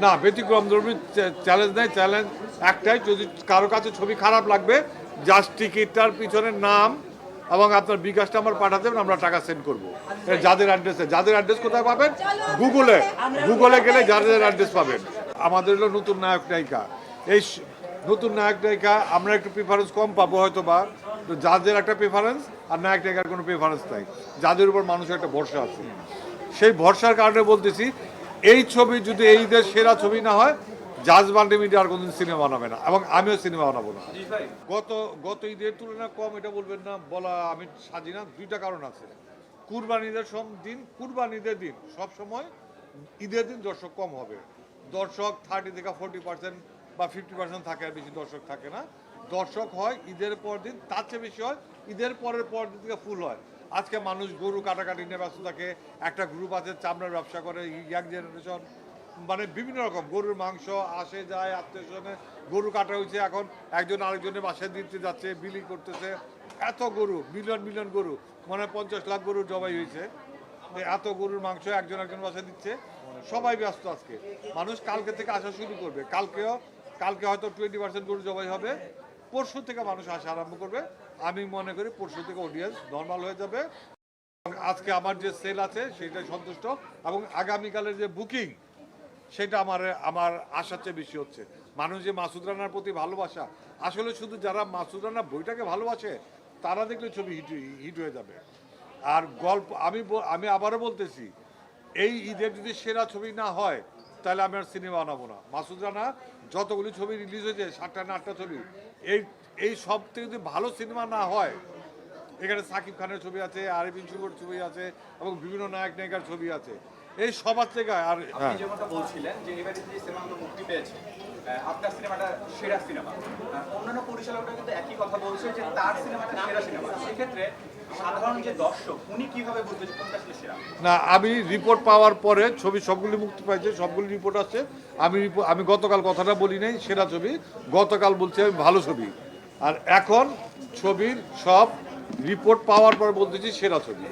না, ব্যতিক্রমধর্মী চ্যালেঞ্জ নেই। চ্যালেঞ্জ একটাই, যদি কারো কাছে ছবি খারাপ লাগবে জাস্ট টিকিটটার পিছনে নাম এবং আপনার বিকাশটা আমার পাঠা দেবেন, আমরা টাকা সেন্ড করবো। যাদের অ্যাড্রেস কোথায় পাবেন? গুগলে গেলে যাদের অ্যাড্রেস পাবেন। আমাদের হলো নতুন নায়ক নায়িকা। এই নতুন নায়ক নায়িকা আমরা একটু প্রিফারেন্স কম পাবো হয়তো বা, যাদের একটা প্রিফারেন্স আর নায়ক নায়িকার কোনো প্রিফারেন্স নাই, যাদের উপর মানুষের একটা ভরসা আছে। সেই ভরসার কারণে বলতেছি, এই ছবি যদি এই ঈদের সেরা ছবি না হয়, জাজ মাল্টিমিডিয়া আর কোনদিন সিনেমা বানাবে না, এবং আমিও সিনেমা বানাবো না। গত ঈদের তুলনায় কম এটা বলবেন না, বলা আমি সাজি না। দুইটা কারণ আছে। কুরবানিদের দিন সবসময় ঈদের দিন দর্শক কম হবে। দর্শক 30 থেকে 40% বা 50% থাকে, আর বেশি দর্শক থাকে না। দর্শক হয় ঈদের পর দিন, তার চেয়ে বেশি হয় ঈদের পর দিন থেকে ফুল হয়। আজকে মানুষ গরু কাটাকাটি নিয়ে ব্যস্ত থাকে। একটা গ্রুপ আছে চামড়ার ব্যবসা করে, ইয়াং জেনারেশন, মানে বিভিন্ন রকম গরুর মাংস আসে যায়, আত্মীয়স্বজনে গরু কাটা হয়েছে, এখন একজন আরেকজনের বাসায় দিতে যাচ্ছে, বিলি করতেছে। এত গরু, মিলিয়ন গরু, মানে 50 লাখ গরু জবাই হয়েছে। এত গরুর মাংস একজন বাসায় দিচ্ছে, সবাই ব্যস্ত। আজকে মানুষ কালকে থেকে আসা শুরু করবে। কালকে হয়তো 20% গরু জবাই হবে, পরশু থেকে মানুষ আসা আরম্ভ করবে। আমি মনে করি পরশু থেকে অডিয়েন্স নর্মাল হয়ে যাবে। আজকে আমার যে সেল আছে সেটাই সন্তুষ্ট, এবং আগামীকালের যে বুকিং সেটা আমার আশার চেয়ে বেশি হচ্ছে। মানুষ যে মাসুদ রানার প্রতি ভালোবাসা, আসলে শুধু যারা মাসুদ রানা বইটাকে ভালোবাসে তারা দেখলে ছবি হিট হয়ে যাবে। আর গল্প আমি আবারও বলতেছি, এই ঈদের যদি সেরা ছবি না হয় তাহলে আমি আর সিনেমা বানাবো না। মাসুদ রানা যতগুলি ছবি রিলিজ হয়েছে, 7টা না 8টা ছবি, এই সব থেকে যদি ভালো সিনেমা না হয়, এখানে সাকিব খানের ছবি আছে, আরিফিন শুভর ছবি আছে, এবং বিভিন্ন নায়ক নায়িকার ছবি আছে, এই সবার থেকে। আর আপনি যেমনটা বলছিলেন যে এবারে যে সিনেমাগুলো মুক্তি পেয়েছে, আপনার সিনেমাটা সেরা সিনেমা, অন্যান্য পরিচালকরা কিন্তু একই কথা বলছে যে তার সিনেমাটা সেরা সিনেমা। সেক্ষেত্রে সাধারণ যে দর্শক, উনি কিভাবে বুঝবে কোনটা আসলে সেরা? না, আমি রিপোর্ট পাওয়ার পরে, ছবি সবগুলি মুক্তি পাইছে, সবগুলি রিপোর্ট আছে। আমি গতকাল কথাটা বলি নাই সেরা ছবি, গতকাল বলছি আমি ভালো ছবি। আর এখন ছবির সব রিপোর্ট পাওয়ার পর বলতেছি সেরা ছবি।